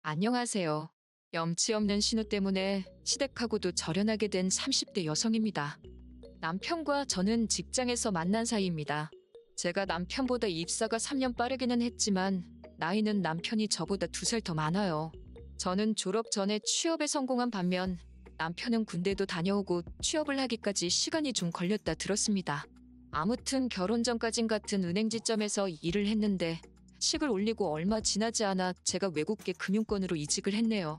안녕하세요. 염치 없는 신우 때문에 시댁하고도 절연하게 된 30대 여성입니다. 남편과 저는 직장에서 만난 사이입니다. 제가 남편보다 입사가 3년 빠르기는 했지만 나이는 남편이 저보다 2살 더 많아요. 저는 졸업 전에 취업에 성공한 반면 남편은 군대도 다녀오고 취업을 하기까지 시간이 좀 걸렸다 들었습니다. 아무튼 결혼 전까진 같은 은행 지점에서 일을 했는데 식을 올리고 얼마 지나지 않아 제가 외국계 금융권으로 이직을 했네요.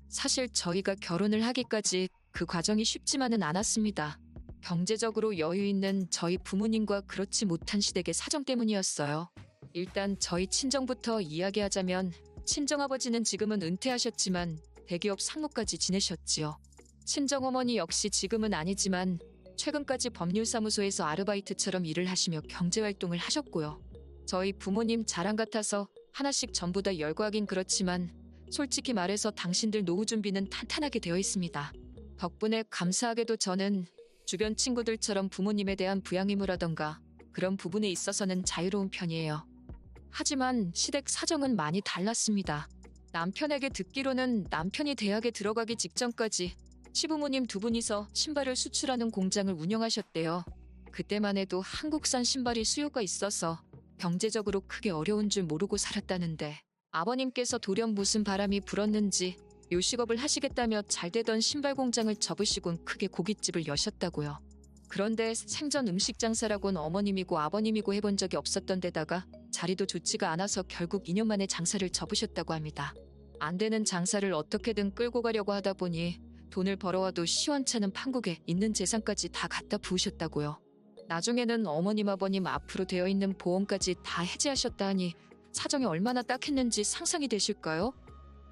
사실 저희가 결혼을 하기까지 그 과정이 쉽지만은 않았습니다. 경제적으로 여유 있는 저희 부모님과 그렇지 못한 시댁의 사정 때문이었어요. 일단 저희 친정부터 이야기하자면 친정아버지는 지금은 은퇴하셨지만 대기업 상무까지 지내셨지요. 친정어머니 역시 지금은 아니지만 최근까지 법률사무소에서 아르바이트처럼 일을 하시며 경제활동을 하셨고요. 저희 부모님 자랑 같아서 하나씩 전부 다 열거하긴 그렇지만 솔직히 말해서 당신들 노후 준비는 탄탄하게 되어 있습니다. 덕분에 감사하게도 저는 주변 친구들처럼 부모님에 대한 부양의무라던가 그런 부분에 있어서는 자유로운 편이에요. 하지만 시댁 사정은 많이 달랐습니다. 남편에게 듣기로는 남편이 대학에 들어가기 직전까지 시부모님 두 분이서 신발을 수출하는 공장을 운영하셨대요. 그때만 해도 한국산 신발이 수요가 있어서 경제적으로 크게 어려운 줄 모르고 살았다는데 아버님께서 돌연 무슨 바람이 불었는지 요식업을 하시겠다며 잘되던 신발 공장을 접으시곤 크게 고깃집을 여셨다고요. 그런데 생전 음식 장사라곤 어머님이고 아버님이고 해본 적이 없었던 데다가 자리도 좋지가 않아서 결국 2년 만에 장사를 접으셨다고 합니다. 안 되는 장사를 어떻게든 끌고 가려고 하다 보니 돈을 벌어와도 시원찮은 판국에 있는 재산까지 다 갖다 부으셨다고요. 나중에는 어머님 아버님 앞으로 되어 있는 보험까지 다 해지하셨다 하니 사정이 얼마나 딱했는지 상상이 되실까요?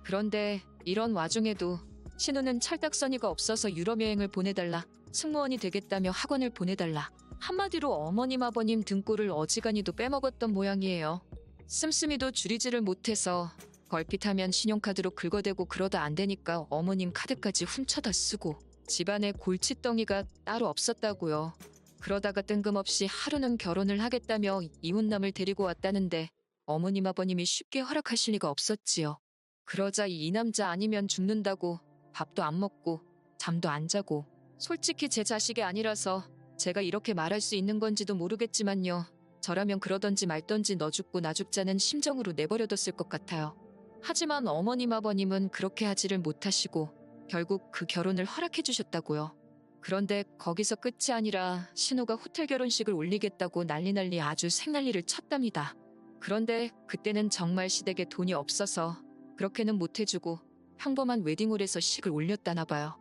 그런데 이런 와중에도 신우는 철딱서니가 없어서 유럽 여행을 보내달라, 승무원이 되겠다며 학원을 보내달라, 한마디로 어머님 아버님 등골을 어지간히도 빼먹었던 모양이에요. 씀씀이도 줄이지를 못해서 걸핏하면 신용카드로 긁어대고 그러다 안 되니까 어머님 카드까지 훔쳐다 쓰고 집안에 골칫덩이가 따로 없었다고요. 그러다가 뜬금없이 하루는 결혼을 하겠다며 이웃남을 데리고 왔다는데 어머님 아버님이 쉽게 허락하실 리가 없었지요. 그러자 이 남자 아니면 죽는다고 밥도 안 먹고 잠도 안 자고 솔직히 제 자식이 아니라서 제가 이렇게 말할 수 있는 건지도 모르겠지만요. 저라면 그러던지 말던지 너 죽고 나 죽자는 심정으로 내버려뒀을 것 같아요. 하지만 어머님 아버님은 그렇게 하지를 못하시고 결국 그 결혼을 허락해 주셨다고요. 그런데 거기서 끝이 아니라 신우가 호텔 결혼식을 올리겠다고 난리 아주 생난리를 쳤답니다. 그런데 그때는 정말 시댁에 돈이 없어서 그렇게는 못해주고 평범한 웨딩홀에서 식을 올렸다나 봐요.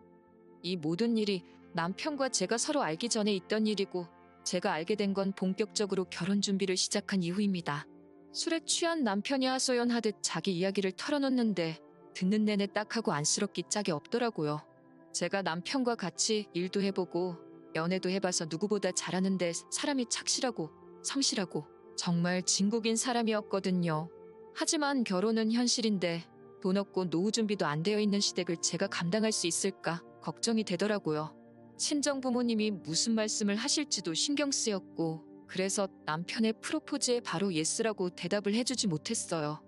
이 모든 일이 남편과 제가 서로 알기 전에 있던 일이고 제가 알게 된 건 본격적으로 결혼 준비를 시작한 이후입니다. 술에 취한 남편이 하소연하듯 자기 이야기를 털어놓는데 듣는 내내 딱하고 안쓰럽기 짝이 없더라고요. 제가 남편과 같이 일도 해보고 연애도 해봐서 누구보다 잘하는데 사람이 착실하고 성실하고 정말 진국인 사람이었거든요. 하지만 결혼은 현실인데 돈 없고 노후 준비도 안 되어 있는 시댁을 제가 감당할 수 있을까 걱정이 되더라고요. 친정 부모님이 무슨 말씀을 하실지도 신경 쓰였고 그래서 남편의 프로포즈에 바로 예스라고 대답을 해주지 못했어요.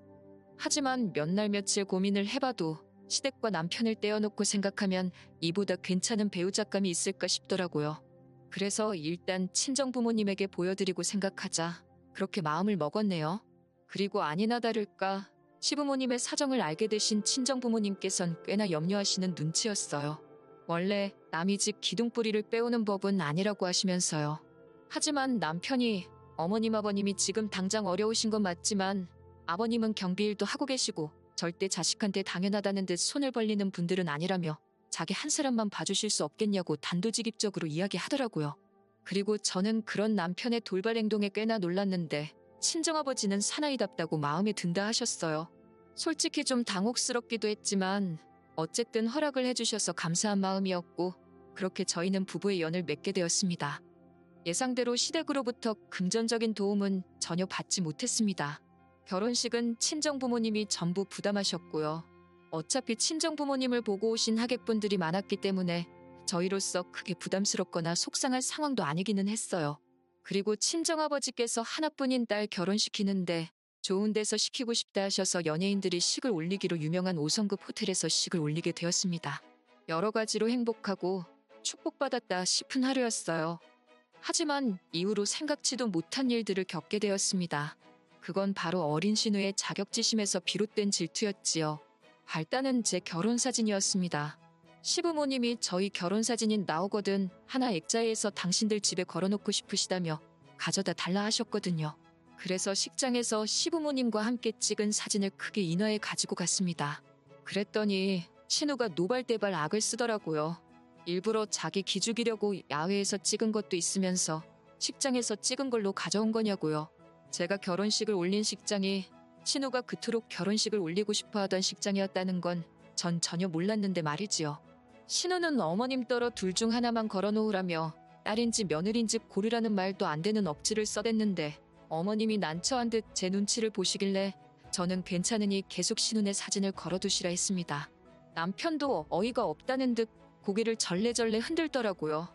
하지만 몇 날 며칠 고민을 해봐도 시댁과 남편을 떼어놓고 생각하면 이보다 괜찮은 배우자감이 있을까 싶더라고요. 그래서 일단 친정 부모님에게 보여드리고 생각하자 그렇게 마음을 먹었네요. 그리고 아니나 다를까 시부모님의 사정을 알게 되신 친정 부모님께선 꽤나 염려하시는 눈치였어요. 원래 남의 집 기둥뿌리를 빼오는 법은 아니라고 하시면서요. 하지만 남편이 어머님 아버님이 지금 당장 어려우신 건 맞지만 아버님은 경비일도 하고 계시고 절대 자식한테 당연하다는 듯 손을 벌리는 분들은 아니라며 자기 한 사람만 봐주실 수 없겠냐고 단도직입적으로 이야기하더라고요. 그리고 저는 그런 남편의 돌발 행동에 꽤나 놀랐는데 친정아버지는 사나이답다고 마음에 든다 하셨어요. 솔직히 좀 당혹스럽기도 했지만 어쨌든 허락을 해주셔서 감사한 마음이었고 그렇게 저희는 부부의 연을 맺게 되었습니다. 예상대로 시댁으로부터 금전적인 도움은 전혀 받지 못했습니다. 결혼식은 친정부모님이 전부 부담하셨고요. 어차피 친정부모님을 보고 오신 하객분들이 많았기 때문에 저희로서 크게 부담스럽거나 속상할 상황도 아니기는 했어요. 그리고 친정아버지께서 하나뿐인 딸 결혼시키는데 좋은 데서 시키고 싶다 하셔서 연예인들이 식을 올리기로 유명한 5성급 호텔에서 식을 올리게 되었습니다. 여러 가지로 행복하고 축복받았다 싶은 하루였어요. 하지만 이후로 생각지도 못한 일들을 겪게 되었습니다. 그건 바로 어린 신우의 자격지심에서 비롯된 질투였지요. 발단은 제 결혼사진이었습니다. 시부모님이 저희 결혼사진인 나오거든 하나 액자에서 당신들 집에 걸어놓고 싶으시다며 가져다 달라 하셨거든요. 그래서 식장에서 시부모님과 함께 찍은 사진을 크게 인화해 가지고 갔습니다. 그랬더니 신우가 노발대발 악을 쓰더라고요. 일부러 자기 기죽이려고 야외에서 찍은 것도 있으면서 식장에서 찍은 걸로 가져온 거냐고요. 제가 결혼식을 올린 식장이 신우가 그토록 결혼식을 올리고 싶어 하던 식장이었다는 건 전 전혀 몰랐는데 말이지요. 신우는 어머님 떨어 둘 중 하나만 걸어놓으라며 딸인지 며느리인지 고르라는 말도 안 되는 억지를 써댔는데 어머님이 난처한 듯 제 눈치를 보시길래 저는 괜찮으니 계속 신우네 사진을 걸어두시라 했습니다. 남편도 어이가 없다는 듯 고개를 절레절레 흔들더라고요.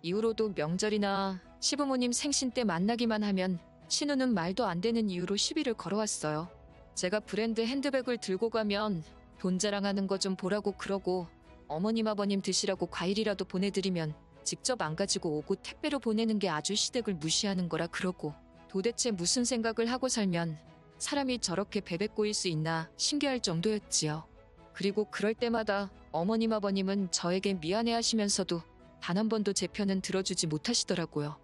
이후로도 명절이나 시부모님 생신 때 만나기만 하면 신우는 말도 안 되는 이유로 시비를 걸어왔어요. 제가 브랜드 핸드백을 들고 가면 돈 자랑하는 거 좀 보라고 그러고 어머님 아버님 드시라고 과일이라도 보내드리면 직접 안 가지고 오고 택배로 보내는 게 아주 시댁을 무시하는 거라 그러고 도대체 무슨 생각을 하고 살면 사람이 저렇게 베베 꼬일 수 있나 신기할 정도였지요. 그리고 그럴 때마다 어머님 아버님은 저에게 미안해하시면서도 단 한 번도 제 편은 들어주지 못하시더라고요.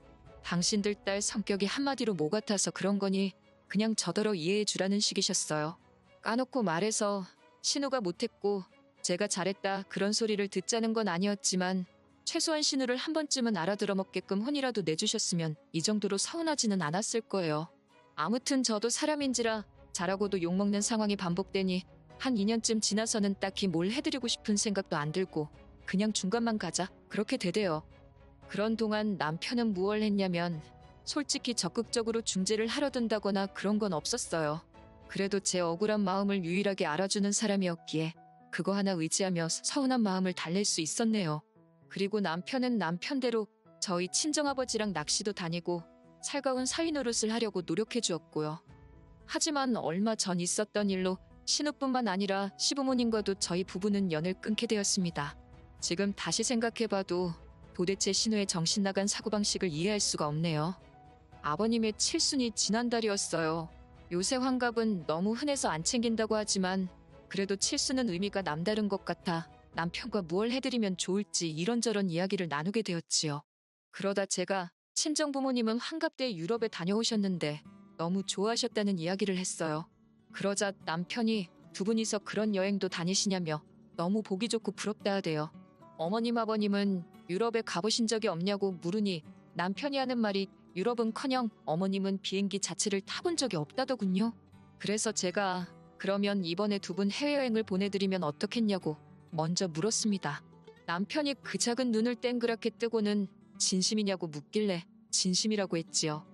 당신들 딸 성격이 한마디로 모 같아서 그런 거니 그냥 저더러 이해해 주라는 식이셨어요. 까놓고 말해서 신우가 못했고 제가 잘했다 그런 소리를 듣자는 건 아니었지만 최소한 신우를 한 번쯤은 알아들어 먹게끔 혼이라도 내주셨으면 이 정도로 서운하지는 않았을 거예요. 아무튼 저도 사람인지라 잘하고도 욕먹는 상황이 반복되니 한 2년쯤 지나서는 딱히 뭘 해드리고 싶은 생각도 안 들고 그냥 중간만 가자 그렇게 되대요. 그런 동안 남편은 무얼 했냐면 솔직히 적극적으로 중재를 하려 든다거나 그런 건 없었어요. 그래도 제 억울한 마음을 유일하게 알아주는 사람이었기에 그거 하나 의지하며 서운한 마음을 달랠 수 있었네요. 그리고 남편은 남편대로 저희 친정아버지랑 낚시도 다니고 살가운 사위 노릇을 하려고 노력해 주었고요. 하지만 얼마 전 있었던 일로 신우뿐만 아니라 시부모님과도 저희 부부는 연을 끊게 되었습니다. 지금 다시 생각해봐도 도대체 신우의 정신나간 사고방식을 이해할 수가 없네요. 아버님의 칠순이 지난달이었어요. 요새 환갑은 너무 흔해서 안 챙긴다고 하지만 그래도 칠순은 의미가 남다른 것 같아 남편과 무얼 해드리면 좋을지 이런저런 이야기를 나누게 되었지요. 그러다 제가 친정부모님은 환갑 때 유럽에 다녀오셨는데 너무 좋아하셨다는 이야기를 했어요. 그러자 남편이 두 분이서 그런 여행도 다니시냐며 너무 보기 좋고 부럽다 하대요. 어머님 아버님은 유럽에 가보신 적이 없냐고 물으니 남편이 하는 말이 유럽은커녕 어머님은 비행기 자체를 타본 적이 없다더군요. 그래서 제가 그러면 이번에 두 분 해외여행을 보내드리면 어떻겠냐고 먼저 물었습니다. 남편이 그 작은 눈을 땡그랗게 뜨고는 진심이냐고 묻길래 진심이라고 했지요.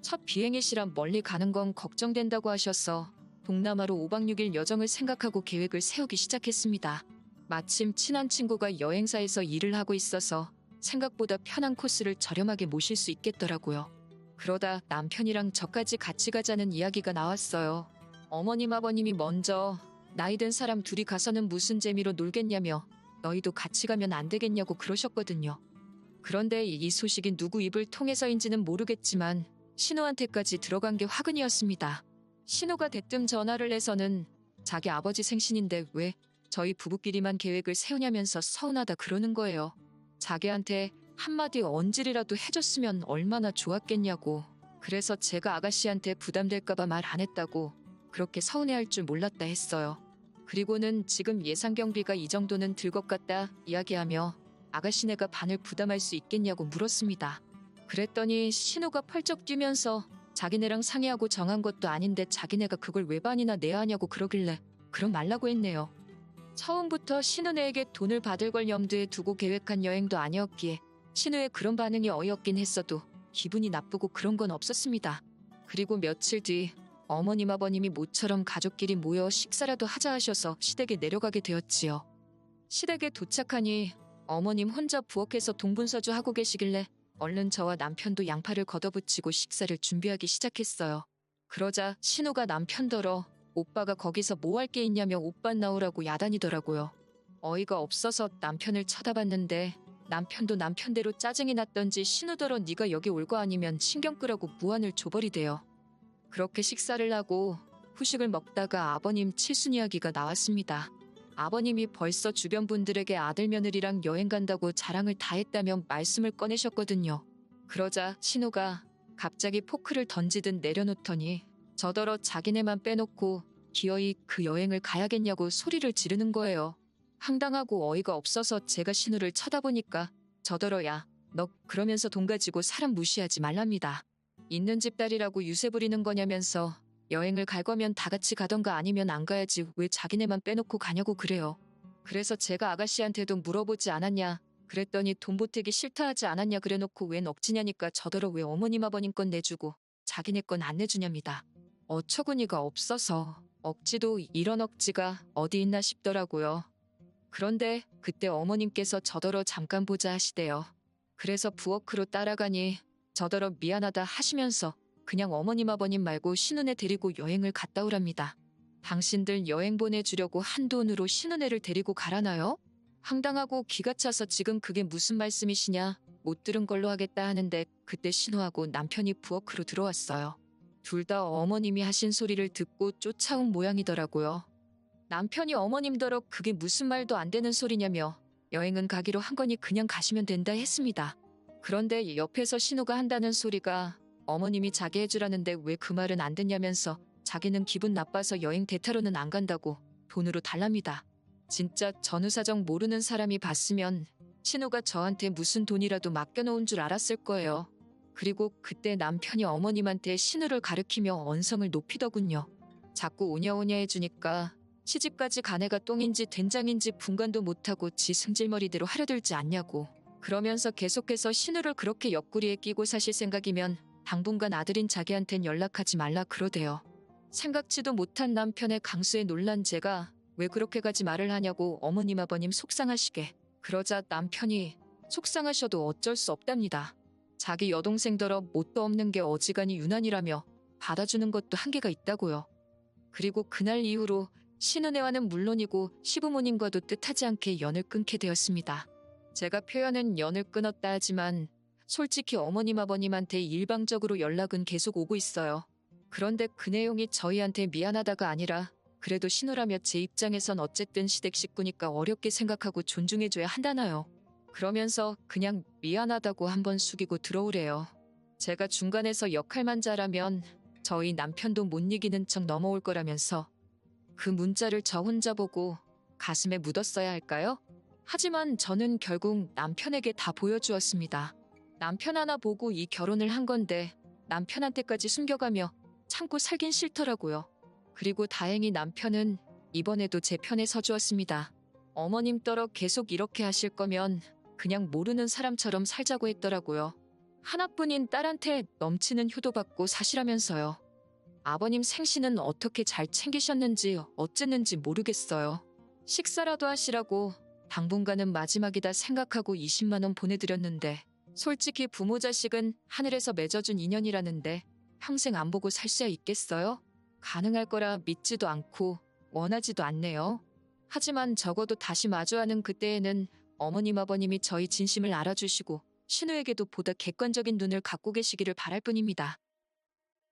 첫 비행이시라 멀리 가는 건 걱정된다고 하셔서 동남아로 5박 6일 여정을 생각하고 계획을 세우기 시작했습니다. 마침 친한 친구가 여행사에서 일을 하고 있어서 생각보다 편한 코스를 저렴하게 모실 수 있겠더라고요. 그러다 남편이랑 저까지 같이 가자는 이야기가 나왔어요. 어머님 아버님이 먼저 나이 든 사람 둘이 가서는 무슨 재미로 놀겠냐며 너희도 같이 가면 안 되겠냐고 그러셨거든요. 그런데 이 소식이 누구 입을 통해서인지는 모르겠지만 신우한테까지 들어간 게 화근이었습니다. 신우가 대뜸 전화를 해서는 자기 아버지 생신인데 왜 저희 부부끼리만 계획을 세우냐면서 서운하다 그러는 거예요. 자기한테 한마디 언질이라도 해줬으면 얼마나 좋았겠냐고. 그래서 제가 아가씨한테 부담될까봐 말 안 했다고 그렇게 서운해할 줄 몰랐다 했어요. 그리고는 지금 예상 경비가 이 정도는 들 것 같다 이야기하며 아가씨네가 반을 부담할 수 있겠냐고 물었습니다. 그랬더니 신우가 펄쩍 뛰면서 자기네랑 상의하고 정한 것도 아닌데 자기네가 그걸 왜 반이나 내야 하냐고 그러길래 그럼 말라고 했네요. 처음부터 신우네에게 돈을 받을 걸 염두에 두고 계획한 여행도 아니었기에 신우의 그런 반응이 어이없긴 했어도 기분이 나쁘고 그런 건 없었습니다. 그리고 며칠 뒤 어머님 아버님이 모처럼 가족끼리 모여 식사라도 하자 하셔서 시댁에 내려가게 되었지요. 시댁에 도착하니 어머님 혼자 부엌에서 동분서주 하고 계시길래 얼른 저와 남편도 양파를 걷어붙이고 식사를 준비하기 시작했어요. 그러자 신우가 남편더러 오빠가 거기서 뭐 할 게 있냐며 오빠 나오라고 야단이더라고요. 어이가 없어서 남편을 쳐다봤는데 남편도 남편대로 짜증이 났던지 신우더러 네가 여기 올 거 아니면 신경 끄라고 무안을 줘버리대요. 그렇게 식사를 하고 후식을 먹다가 아버님 칠순 이야기가 나왔습니다. 아버님이 벌써 주변 분들에게 아들 며느리랑 여행 간다고 자랑을 다 했다며 말씀을 꺼내셨거든요. 그러자 신우가 갑자기 포크를 던지듯 내려놓더니 저더러 자기네만 빼놓고 기어이 그 여행을 가야겠냐고 소리를 지르는 거예요. 황당하고 어이가 없어서 제가 신우를 쳐다보니까 저더러 야, 너 그러면서 돈 가지고 사람 무시하지 말랍니다. 있는 집 딸이라고 유세 부리는 거냐면서 여행을 갈 거면 다 같이 가던가 아니면 안 가야지 왜 자기네만 빼놓고 가냐고 그래요. 그래서 제가 아가씨한테도 물어보지 않았냐 그랬더니 돈 보태기 싫다 하지 않았냐 그래놓고 웬 억지냐니까 저더러 왜 어머님 아버님 건 내주고 자기네 건 안 내주냐입니다. 어처구니가 없어서 억지도 이런 억지가 어디 있나 싶더라고요. 그런데 그때 어머님께서 저더러 잠깐 보자 하시대요. 그래서 부엌으로 따라가니 저더러 미안하다 하시면서 그냥 어머님 아버님 말고 신우네 데리고 여행을 갔다 오랍니다. 당신들 여행 보내주려고 한돈으로 신우네를 데리고 가라나요? 황당하고 기가 차서 지금 그게 무슨 말씀이시냐 못 들은 걸로 하겠다 하는데 그때 신우하고 남편이 부엌으로 들어왔어요. 둘 다 어머님이 하신 소리를 듣고 쫓아온 모양이더라고요. 남편이 어머님더러 그게 무슨 말도 안 되는 소리냐며 여행은 가기로 한 거니 그냥 가시면 된다 했습니다. 그런데 옆에서 신우가 한다는 소리가 어머님이 자기 해주라는데 왜 그 말은 안 듣냐면서 자기는 기분 나빠서 여행 대타로는 안 간다고 돈으로 달랍니다. 진짜 전후사정 모르는 사람이 봤으면 신우가 저한테 무슨 돈이라도 맡겨놓은 줄 알았을 거예요. 그리고 그때 남편이 어머님한테 신우를 가리키며 언성을 높이더군요. 자꾸 오냐오냐 해주니까 시집까지 간 애가 똥인지 된장인지 분간도 못하고 지 승질머리대로 하려들지 않냐고. 그러면서 계속해서 신우를 그렇게 옆구리에 끼고 사실 생각이면 당분간 아들인 자기한텐 연락하지 말라 그러대요. 생각지도 못한 남편의 강수에 놀란 제가 왜 그렇게 가지 말을 하냐고 어머님 아버님 속상하시게. 그러자 남편이 속상하셔도 어쩔 수 없답니다. 자기 여동생더러 뭣도 없는 게 어지간히 유난이라며 받아주는 것도 한계가 있다고요. 그리고 그날 이후로 신은혜와는 물론이고 시부모님과도 뜻하지 않게 연을 끊게 되었습니다. 제가 표현은 연을 끊었다 하지만 솔직히 어머님 아버님한테 일방적으로 연락은 계속 오고 있어요. 그런데 그 내용이 저희한테 미안하다가 아니라 그래도 신우라며 제 입장에선 어쨌든 시댁 식구니까 어렵게 생각하고 존중해줘야 한다나요. 그러면서 그냥 미안하다고 한번 숙이고 들어오래요. 제가 중간에서 역할만 잘하면 저희 남편도 못 이기는 척 넘어올 거라면서 그 문자를 저 혼자 보고 가슴에 묻었어야 할까요? 하지만 저는 결국 남편에게 다 보여주었습니다. 남편 하나 보고 이 결혼을 한 건데 남편한테까지 숨겨가며 참고 살긴 싫더라고요. 그리고 다행히 남편은 이번에도 제 편에 서주었습니다. 어머님 떨어 계속 이렇게 하실 거면 그냥 모르는 사람처럼 살자고 했더라고요. 하나뿐인 딸한테 넘치는 효도받고 사시라면서요. 아버님 생신은 어떻게 잘 챙기셨는지 어쨌는지 모르겠어요. 식사라도 하시라고 당분간은 마지막이다 생각하고 20만 원 보내드렸는데 솔직히 부모 자식은 하늘에서 맺어준 인연이라는데 평생 안 보고 살 수야 있겠어요? 가능할 거라 믿지도 않고 원하지도 않네요. 하지만 적어도 다시 마주하는 그때에는 어머님 아버님이 저희 진심을 알아주시고 신우에게도 보다 객관적인 눈을 갖고 계시기를 바랄 뿐입니다.